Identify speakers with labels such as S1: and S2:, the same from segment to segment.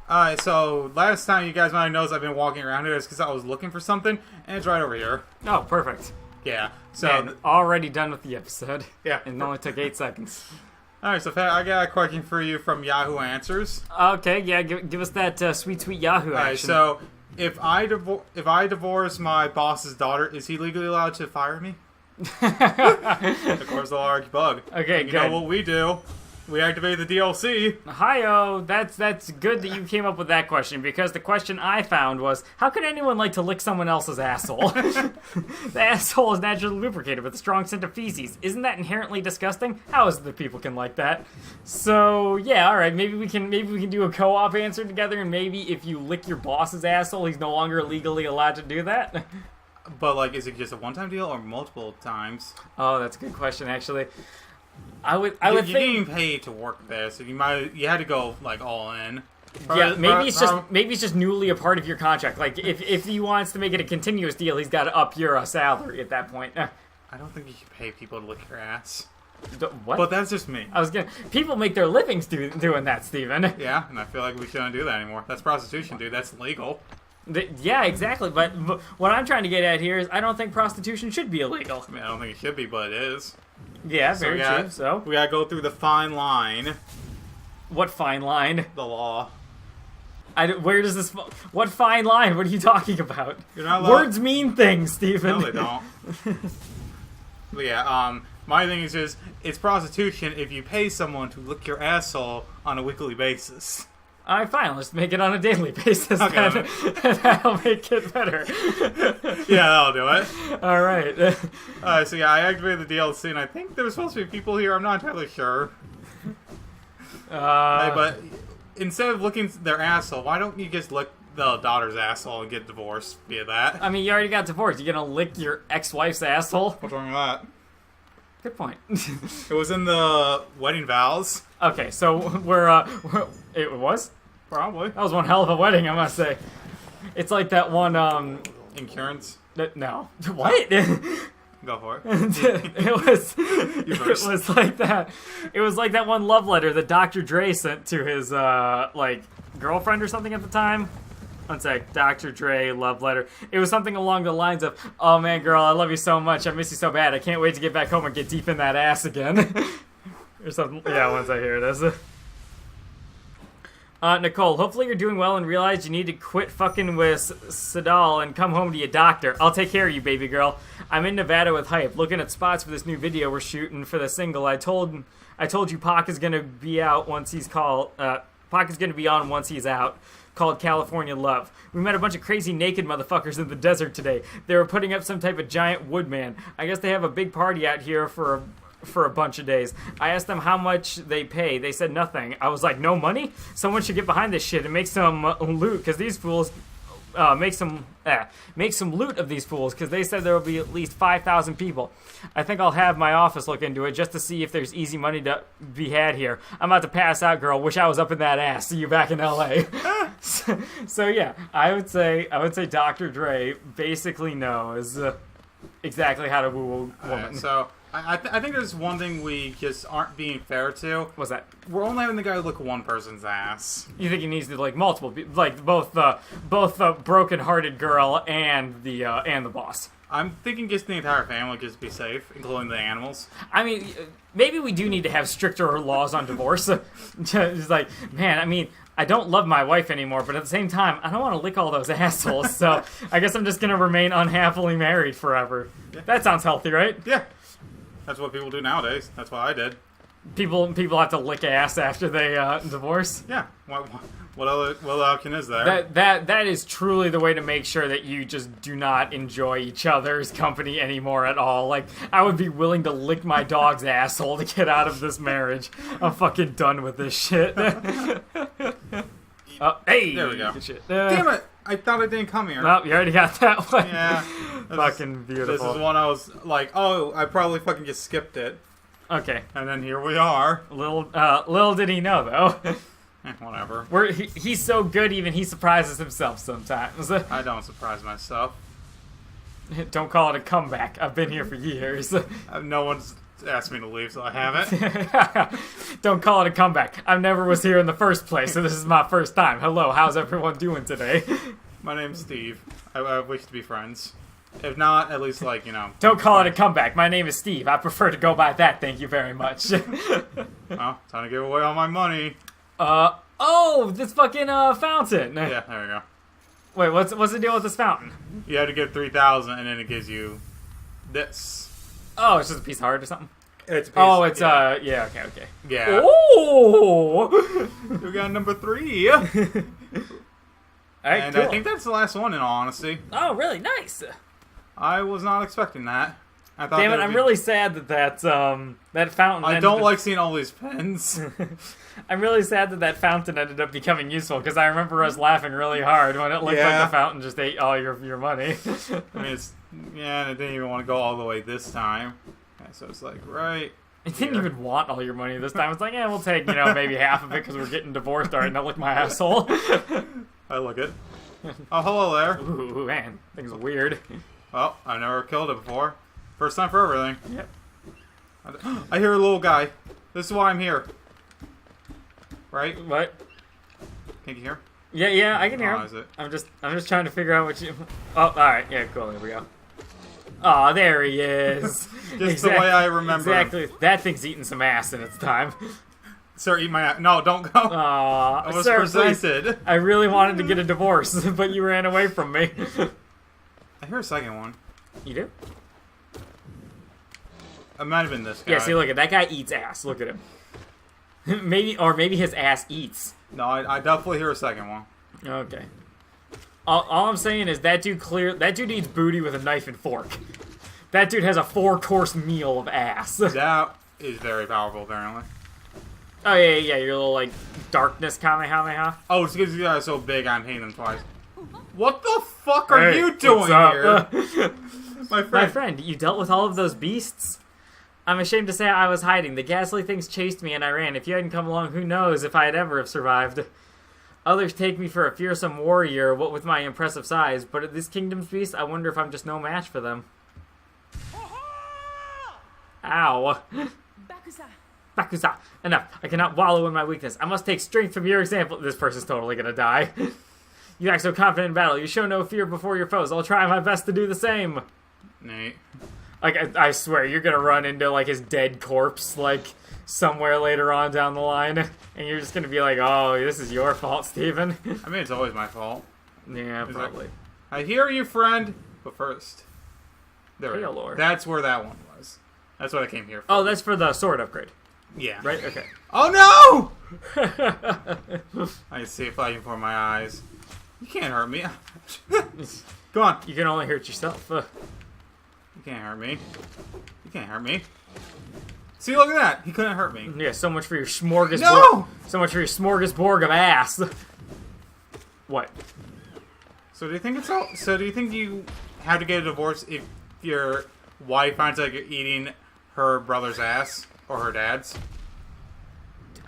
S1: Alright, so last time you guys might have noticed I've been walking around here is because I was looking for something, and it's right over here.
S2: Oh, perfect.
S1: Yeah, so...
S2: And already done with the episode.
S1: Yeah.
S2: And it only took 8 seconds.
S1: Alright, so I got a question for you from Yahoo Answers.
S2: Okay, yeah, give us that sweet, sweet Yahoo action.
S1: Alright, so if I divorce my boss's daughter, is he legally allowed to fire me? Of course, they'll argue bug.
S2: Okay,
S1: you
S2: good.
S1: know what we do? We activate the DLC.
S2: Hi-oh, that's good that you came up with that question, because the question I found was, how could anyone like to lick someone else's asshole? The asshole is naturally lubricated with a strong scent of feces. Isn't that inherently disgusting? How is it that people can like that? So, yeah, alright, maybe we can do a co-op answer together, and maybe if you lick your boss's asshole, he's no longer legally allowed to do that?
S1: But, like, is it just a one-time deal or multiple times?
S2: Oh, that's a good question, actually. I would
S1: You're
S2: think
S1: getting paid to work there, so you had to go like all in.
S2: yeah, maybe it's just newly a part of your contract. Like if he wants to make it a continuous deal, he's got to up your salary at that point.
S1: I don't think you should pay people to lick your ass.
S2: What?
S1: But that's just me.
S2: People make their livings doing that, Steven.
S1: Yeah, and I feel like we shouldn't do that anymore. That's prostitution, dude. That's illegal.
S2: Yeah, exactly. But what I'm trying to get at here is I don't think prostitution should be illegal.
S1: I mean, I don't think it should be, but it is.
S2: Yeah, very true. So
S1: we gotta go through the fine line.
S2: What fine line?
S1: The law.
S2: Where does this? What fine line? What are you talking about?
S1: You're not allowed.
S2: Words mean things, Steven.
S1: No, they don't. But yeah, my thing is just it's prostitution if you pay someone to lick your asshole on a weekly basis.
S2: Alright, fine. Let's make it on a daily basis.
S1: Okay.
S2: Then. That'll make it better.
S1: Yeah, that'll do it.
S2: Alright.
S1: Alright, so yeah, I activated the DLC, and I think there were supposed to be people here. I'm not entirely sure. But instead of licking their asshole, why don't you just lick the daughter's asshole and get divorced via that?
S2: I mean, you already got divorced. You gonna lick your ex-wife's asshole?
S1: What's wrong with that?
S2: Good point.
S1: It was in the wedding vows.
S2: Okay, so it was?
S1: Probably.
S2: That was one hell of a wedding, I must say. It's like that one,
S1: Incurrence?
S2: No. What?
S1: Go for it.
S2: It was like that. It was like that one love letter that Dr. Dre sent to his, girlfriend or something at the time. One sec, Dr. Dre, love letter. It was something along the lines of, oh man, girl, I love you so much. I miss you so bad. I can't wait to get back home and get deep in that ass again. Or something. Yeah, once I hear this. Nicole, hopefully you're doing well and realize you need to quit fucking with Sadal and come home to your doctor. I'll take care of you, baby girl. I'm in Nevada with Hype, looking at spots for this new video we're shooting for the single. I told you Pac is gonna be out once he's called. Pac is gonna be on once he's out. Called California Love. We met a bunch of crazy naked motherfuckers in the desert today. They were putting up some type of giant woodman. I guess they have a big party out here for a bunch of days. I asked them how much they pay. They said nothing. I was like, no money? Someone should get behind this shit and make some loot, because these fools make some loot of these fools, because they said there will be at least 5,000 people. I think I'll have my office look into it just to see if there's easy money to be had here. I'm about to pass out, girl. Wish I was up in that ass. See you back in LA. So yeah, I would say Dr. Dre basically knows exactly how to woo a woman.
S1: So I think there's one thing we just aren't being fair to.
S2: What's that?
S1: We're only having the guy lick one person's ass.
S2: You think he needs to like multiple, like both the broken-hearted girl and the boss?
S1: I'm thinking just the entire family just be safe, including the animals.
S2: I mean, maybe we do need to have stricter laws on divorce. Just like, man, I mean, I don't love my wife anymore, but at the same time, I don't want to lick all those assholes, so I guess I'm just going to remain unhappily married forever. Yeah. That sounds healthy, right?
S1: Yeah. That's what people do nowadays. That's what I did.
S2: People have to lick ass after they divorce?
S1: Yeah. What other option is there?
S2: That is truly the way to make sure that you just do not enjoy each other's company anymore at all. Like, I would be willing to lick my dog's asshole to get out of this marriage. I'm fucking done with this shit. Hey!
S1: There we go.
S2: Shit.
S1: Damn it! I thought it didn't come here.
S2: Well, you already got that one.
S1: Yeah.
S2: Fucking beautiful.
S1: This is one I was like, oh, I probably fucking just skipped it.
S2: Okay.
S1: And then here we are.
S2: Little did he know, though.
S1: Whatever.
S2: He's so good, even he surprises himself sometimes.
S1: I don't surprise myself.
S2: Don't call it a comeback. I've been here for years.
S1: No one's asked me to leave, so I haven't.
S2: Don't call it a comeback. I never was here in the first place, so this is my first time. Hello, how's everyone doing today?
S1: My name's Steve. I wish to be friends. If not, at least, like, you know...
S2: Don't call it a comeback. My name is Steve. I prefer to go by that, thank you very much.
S1: Well, time to give away all my money.
S2: Oh, this fucking, fountain.
S1: Yeah, there we go.
S2: Wait, what's the deal with this fountain?
S1: You have to give 3,000, and then it gives you this.
S2: Oh, it's just a piece of heart or something?
S1: It's a piece,
S2: Oh, it's,
S1: yeah.
S2: okay.
S1: Yeah.
S2: Oh!
S1: We got number 3.
S2: Alright,
S1: And
S2: cool.
S1: I think that's the last one, in all honesty.
S2: Oh, really? Nice.
S1: I was not expecting that. I thought
S2: Damn it,
S1: there would
S2: I'm
S1: be-
S2: really sad that that fountain
S1: I
S2: ended
S1: don't
S2: up-
S1: like seeing all these pens.
S2: I'm really sad that fountain ended up becoming useful, because I remember us laughing really hard when it looked
S1: Yeah.
S2: like the fountain just ate all your money.
S1: I mean, it's... Yeah, and it didn't even want to go all the way this time. Okay, so it's like, right...
S2: It didn't
S1: here.
S2: even want all your money this time. It's like, yeah, we'll take, maybe half of it because we're getting divorced. All right, now look my asshole.
S1: I look it. Oh, hello there.
S2: Ooh, man, things are weird.
S1: Well, I've never killed it before. First time for everything.
S2: Yep.
S1: I hear a little guy. This is why I'm here. Right?
S2: What?
S1: Can you hear?
S2: Yeah, I can hear
S1: Oh,
S2: him.
S1: is it?
S2: I'm just trying to figure out what you... Oh, all right, yeah, cool, there we go. Oh, there he is.
S1: Just the way I remember him.
S2: Exactly. That thing's eating some ass in its time.
S1: Sir, eat my ass. No, don't go.
S2: Aw,
S1: I was
S2: sir, please.
S1: presented.
S2: I really wanted to get a divorce, but you ran away from me.
S1: I hear a second one.
S2: You do?
S1: It might have been this guy.
S2: Yeah, see, look at that guy eats ass. Look at him. Maybe his ass eats.
S1: No, I definitely hear a second one.
S2: Okay. All I'm saying is that dude eats booty with a knife and fork. That dude has a 4-course meal of ass.
S1: That is very powerful, apparently.
S2: Oh, yeah, your little, like, darkness Kamehameha.
S1: Oh, it's because these guys are so big, I'm hating them twice. What the fuck are
S2: Hey,
S1: you doing
S2: what's up?
S1: here? My friend.
S2: My friend, you dealt with all of those beasts? I'm ashamed to say I was hiding. The ghastly things chased me and I ran. If you hadn't come along, who knows if I'd ever have survived. Others take me for a fearsome warrior, what with my impressive size, but at this kingdom's beast, I wonder if I'm just no match for them. Ow. Bakuza. Enough. I cannot wallow in my weakness. I must take strength from your example. This person's totally gonna die. You act so confident in battle. You show no fear before your foes. I'll try my best to do the same.
S1: Nate.
S2: Like, I swear, you're gonna run into, like, his dead corpse, like, somewhere later on down the line, and you're just gonna be like, oh, this is your fault, Steven.
S1: I mean, it's always my fault.
S2: Yeah,
S1: It's
S2: probably.
S1: I hear you, friend. But first. There we
S2: Hey,
S1: go.
S2: Lord.
S1: That's where that one was. That's what I came here for.
S2: Oh, that's for the sword upgrade,
S1: Yeah.
S2: right? Okay.
S1: Oh, no! I can see a flagging before my eyes. You can't hurt me. Come on.
S2: You can only hurt yourself.
S1: You can't hurt me. You can't hurt me. See, look at that. He couldn't hurt me.
S2: Yeah, so much for your smorgasbord.
S1: No!
S2: So much for your smorgasbord of ass. What?
S1: So do you think it's all? So do you think you have to get a divorce if your wife finds out you're eating her brother's ass or her dad's?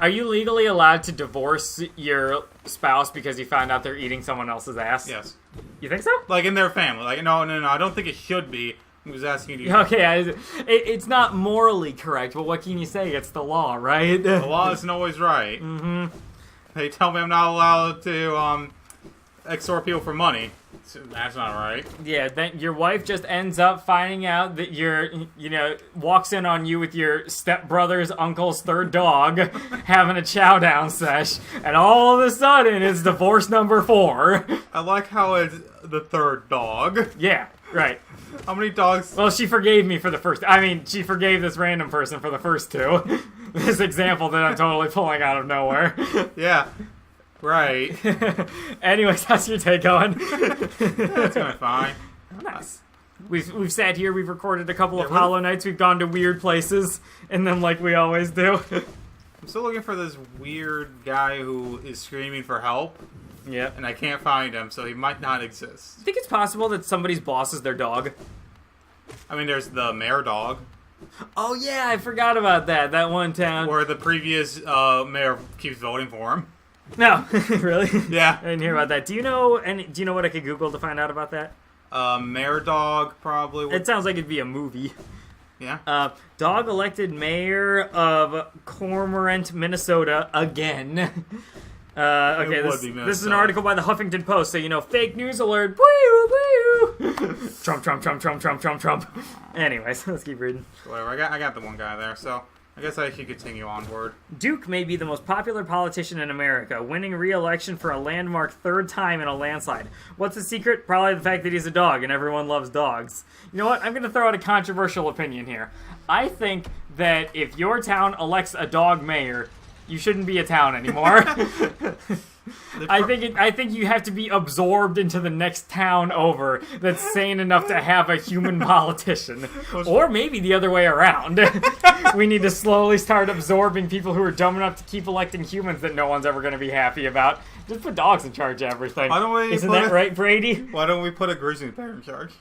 S2: Are you legally allowed to divorce your spouse because you found out they're eating someone else's ass?
S1: Yes.
S2: You think so?
S1: Like in their family. Like no. I don't think it should be. I was asking you.
S2: Okay, it's not morally correct, but what can you say? It's the law, right?
S1: The law isn't always right.
S2: Mm-hmm.
S1: They tell me I'm not allowed to extort people for money. So that's not right.
S2: Yeah, then your wife just ends up finding out that walks in on you with your stepbrother's uncle's third dog having a chow down sesh, and all of a sudden it's divorce number 4.
S1: I like how it's the third dog.
S2: Yeah, right.
S1: How many dogs?
S2: Well, she forgave me for the first. I mean, she forgave this random person for the first 2. This example that I'm totally pulling out of nowhere.
S1: Yeah. Right.
S2: Anyways, how's your day going?
S1: That's going fine.
S2: Nice. We've sat here, we've recorded a couple of
S1: Yeah,
S2: Hollow Nights, we've gone to weird places, and then like we always do.
S1: I'm still looking for this weird guy who is screaming for help,
S2: Yeah.
S1: and I can't find him, so he might not exist.
S2: I think it's possible that somebody's boss is their dog.
S1: I mean, there's the mayor dog,
S2: Oh yeah, I forgot about that. That one town.
S1: where the previous mayor keeps voting for him.
S2: No, really?
S1: Yeah.
S2: I didn't hear about that. Do you know what I could Google to find out about that?
S1: Mayor dog, probably.
S2: It sounds like it'd be a movie.
S1: Yeah.
S2: Dog elected mayor of Cormorant, Minnesota again. Okay, this is an article by the Huffington Post, so you know, fake news alert. Woo, woo. Trump, Trump, Trump, Trump, Trump, Trump, Trump. Anyways, let's keep reading.
S1: Whatever. I got the one guy there, so I guess I should continue onward.
S2: Duke may be the most popular politician in America, winning re-election for a landmark third time in a landslide. What's the secret? Probably the fact that he's a dog, and everyone loves dogs. You know what? I'm going to throw out a controversial opinion here. I think that if your town elects a dog mayor, you shouldn't be a town anymore. I think you have to be absorbed into the next town over that's sane enough to have a human politician. Or maybe the other way around. We need to slowly start absorbing people who are dumb enough to keep electing humans that no one's ever going to be happy about. Just put dogs in charge of everything. Isn't that right, Brady?
S1: Why don't we put a grizzly bear in charge?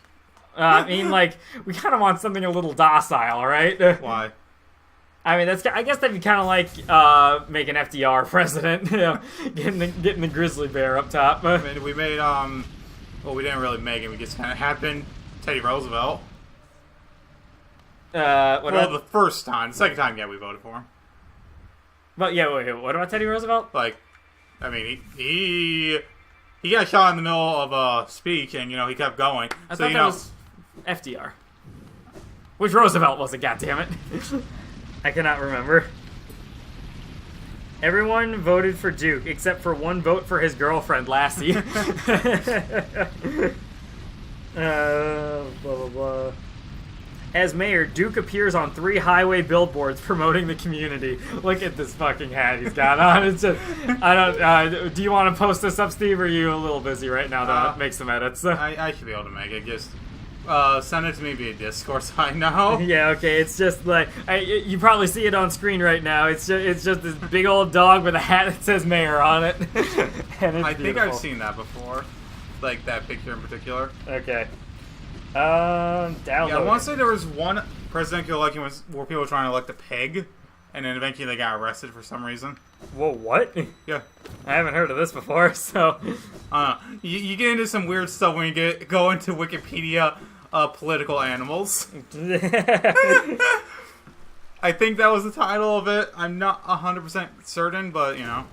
S2: I mean, like, we kind of want something a little docile, right?
S1: Why?
S2: I mean, I guess that'd be kind of like making FDR president, you know, getting the grizzly bear up top.
S1: I mean, we made well, we didn't really make it. We just kind of happened. Teddy Roosevelt. The first time, the second time, yeah, we voted for him.
S2: But yeah, wait, what about Teddy Roosevelt?
S1: Like, I mean, he got shot in the middle of a speech, and you know he kept going.
S2: I thought that was FDR, which Roosevelt wasn't. Goddammit. I cannot remember. Everyone voted for Duke, except for one vote for his girlfriend, Lassie. Blah, blah, blah. As mayor, Duke appears on 3 highway billboards promoting the community. Look at this fucking hat he's got on. It's just, I don't. Do you want to post this up, Steve, or are you a little busy right now to make some edits?
S1: I should be able to make it. Just send it to me via Discord so I know.
S2: Yeah, okay. It's just like you probably see it on screen right now. It's just this big old dog with a hat that says mayor on it. And it's
S1: think I've seen that before, like that picture in particular.
S2: Okay. Download.
S1: Yeah, I want to say there was one presidential election where people were trying to elect a pig, and then eventually they got arrested for some reason.
S2: Whoa, what?
S1: Yeah.
S2: I haven't heard of this before, so.
S1: You get into some weird stuff when you go into Wikipedia political animals. I think that was the title of it. I'm not 100% certain, but, you know.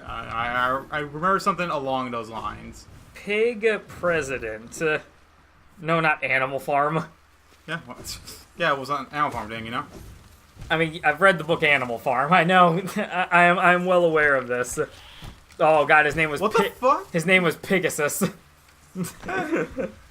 S1: I remember something along those lines.
S2: Pig president. No, not Animal Farm.
S1: Yeah, it was an Animal Farm thing, you know?
S2: I mean, I've read the book Animal Farm. I know. I'm well aware of this. Oh, God, his name was...
S1: What the fuck?
S2: His name was Pegasus.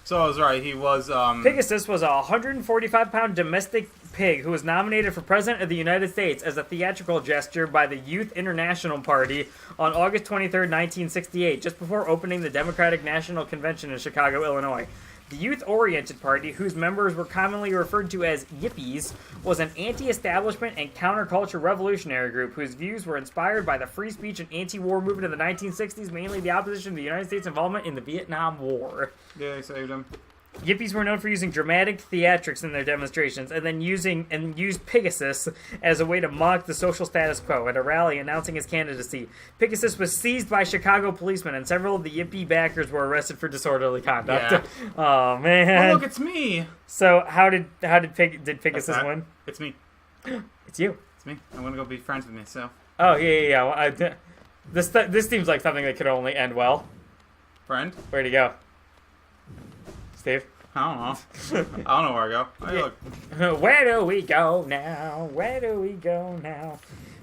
S1: So I was right. He was,
S2: Pegasus was a 145-pound domestic pig who was nominated for President of the United States as a theatrical gesture by the Youth International Party on August 23rd, 1968, just before opening the Democratic National Convention in Chicago, Illinois. The youth-oriented party, whose members were commonly referred to as Yippies, was an anti-establishment and counterculture revolutionary group whose views were inspired by the free speech and anti-war movement of the 1960s, mainly the opposition to the United States' involvement in the Vietnam War.
S1: Yeah, they saved him.
S2: Yippies were known for using dramatic theatrics in their demonstrations, and then used Pegasus as a way to mock the social status quo. At a rally announcing his candidacy, Pegasus was seized by Chicago policemen, and several of the Yippie backers were arrested for disorderly conduct.
S1: Yeah.
S2: Oh man!
S1: Oh look, it's me.
S2: So did Pegasus win?
S1: It's me.
S2: It's you.
S1: It's me. I'm gonna go be friends with myself.
S2: Oh yeah. Well, this seems like something that could only end well.
S1: Friend?
S2: Where'd he go? Steve?
S1: I don't know. I don't know where I go. Hey, look.
S2: Where do we go now? Where do we go now?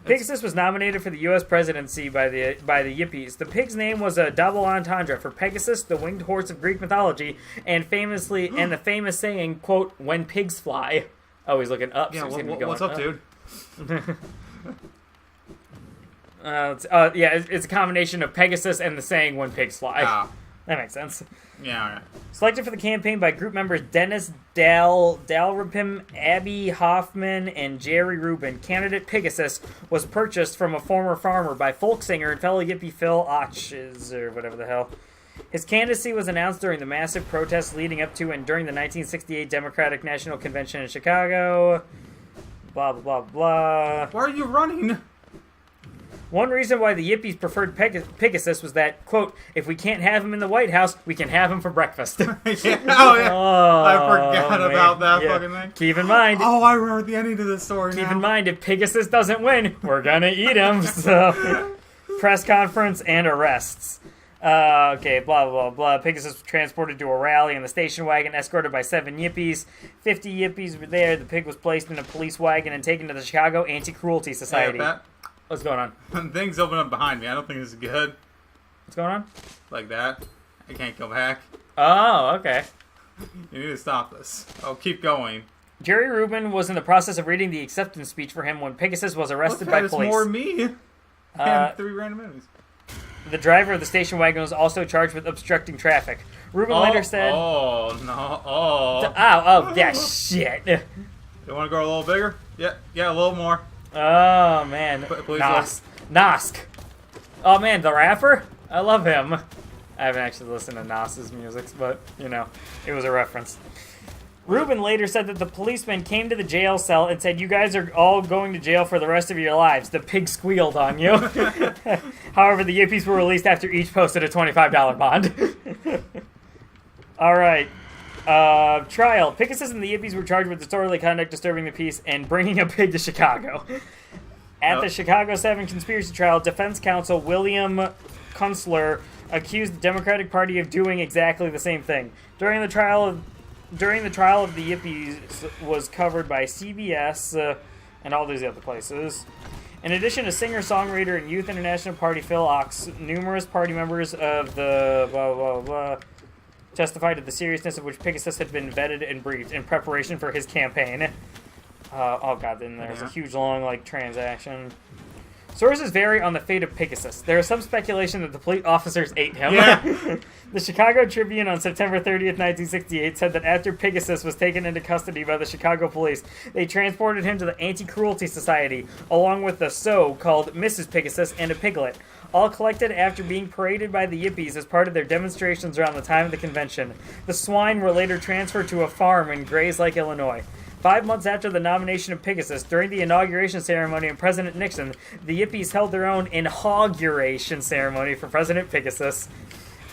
S2: Pegasus was nominated for the U.S. presidency by the Yippies. The pig's name was a double entendre for Pegasus, the winged horse of Greek mythology, and the famous saying, quote, "When pigs fly." Oh, he's looking up.
S1: Yeah,
S2: so he's
S1: what's up, dude?
S2: It's a combination of Pegasus and the saying "When pigs fly."
S1: Ah.
S2: That makes sense.
S1: Yeah, okay.
S2: Selected for the campaign by group members Dennis Dalrymple, Abby Hoffman, and Jerry Rubin, candidate Pegasus was purchased from a former farmer by folk singer and fellow Yippie Phil Ochs, or whatever the hell. His candidacy was announced during the massive protests leading up to and during the 1968 Democratic National Convention in Chicago. Blah, blah, blah, blah.
S1: Why are you running?
S2: One reason why the Yippies preferred Pegasus was that, quote, if we can't have him in the White House, we can have him for breakfast.
S1: Yeah. Oh, yeah. I forgot about that fucking thing.
S2: Keep in mind.
S1: Oh, I remember the ending to this story
S2: Keep in mind, if Pegasus doesn't win, we're gonna eat him. So, press conference and arrests. Okay, blah, blah, blah. Pegasus was transported to a rally in the station wagon, escorted by 7 Yippies. 50 Yippies were there. The pig was placed in a police wagon and taken to the Chicago Anti-Cruelty Society.
S1: Hey, Pat.
S2: What's going on?
S1: Things open up behind me. I don't think this is good.
S2: What's going on?
S1: Like that. I can't go back.
S2: Oh, okay.
S1: You need to stop this. Oh, keep going.
S2: Jerry Rubin was in the process of reading the acceptance speech for him when Pegasus was arrested by
S1: It's
S2: police.
S1: more me. And 3 random enemies.
S2: The driver of the station wagon was also charged with obstructing traffic. Rubin later said...
S1: Oh, no. Oh.
S2: Oh, yeah, shit.
S1: You want to go a little bigger? Yeah, a little more.
S2: Oh, man.
S1: Please
S2: Nosk. Oh, man, the rapper? I love him. I haven't actually listened to Nas's music, but, you know, it was a reference. Rubin later said that the policeman came to the jail cell and said, you guys are all going to jail for the rest of your lives. The pig squealed on you. However, the Yippies were released after each posted a $25 bond. All right. Trial. Pegasus and the Yippies were charged with disorderly conduct, disturbing the peace, and bringing a pig to Chicago. At the Chicago 7 conspiracy trial, defense counsel William Kunstler accused the Democratic Party of doing exactly the same thing. During the trial of the Yippies was covered by CBS and all these other places. In addition to singer-songwriter and Youth International Party Phil Ox, numerous party members of the blah, blah, blah, testified to the seriousness of which Pegasus had been vetted and briefed in preparation for his campaign. Oh god, then there's a huge long, transaction. Sources vary on the fate of Pegasus. There is some speculation that the police officers ate him.
S1: Yeah.
S2: The Chicago Tribune on September 30th, 1968 said that after Pegasus was taken into custody by the Chicago police, they transported him to the Anti-Cruelty Society, along with the so-called Mrs. Pegasus and a piglet, all collected after being paraded by the Yippies as part of their demonstrations around the time of the convention. The swine were later transferred to a farm in Grays Lake, Illinois. 5 months after the nomination of Pegasus, during the inauguration ceremony of President Nixon, the Yippies held their own inauguration ceremony for President Pegasus.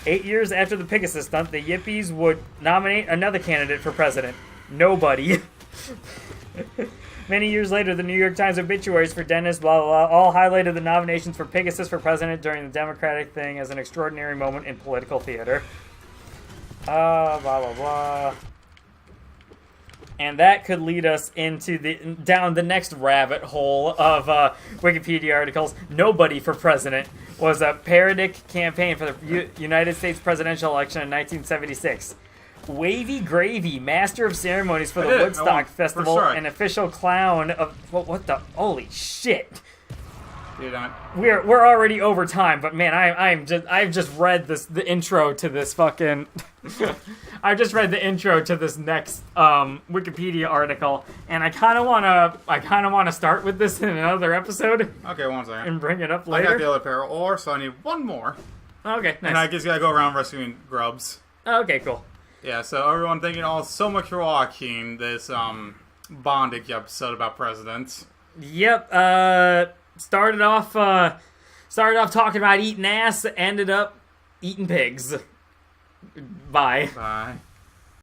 S2: 8 years after the Pegasus stunt, the Yippies would nominate another candidate for president. Nobody. Many years later, the New York Times obituaries for Dennis, blah, blah, blah, all highlighted the nominations for Pegasus for president during the Democratic thing as an extraordinary moment in political theater. Blah, blah, blah. And that could lead us into down the next rabbit hole of Wikipedia articles. Nobody for president was a parodic campaign for the United States presidential election in 1976. Wavy Gravy, master of ceremonies for the Woodstock Festival, and official clown of what the holy shit.
S1: You're done.
S2: We're already over time, but man, I've just read the intro to this fucking. I just read the intro to this next Wikipedia article, and I kind of wanna start with this in another episode.
S1: Okay, 1 second.
S2: And bring it up later.
S1: I got the other pair of ore, so I need 1 more.
S2: Okay, nice.
S1: And I just gotta go around rescuing grubs.
S2: Okay, cool.
S1: Yeah, so everyone thank you all so much for watching this bondage episode about presidents.
S2: Yep. Started off talking about eating ass, ended up eating pigs. Bye.
S1: Bye.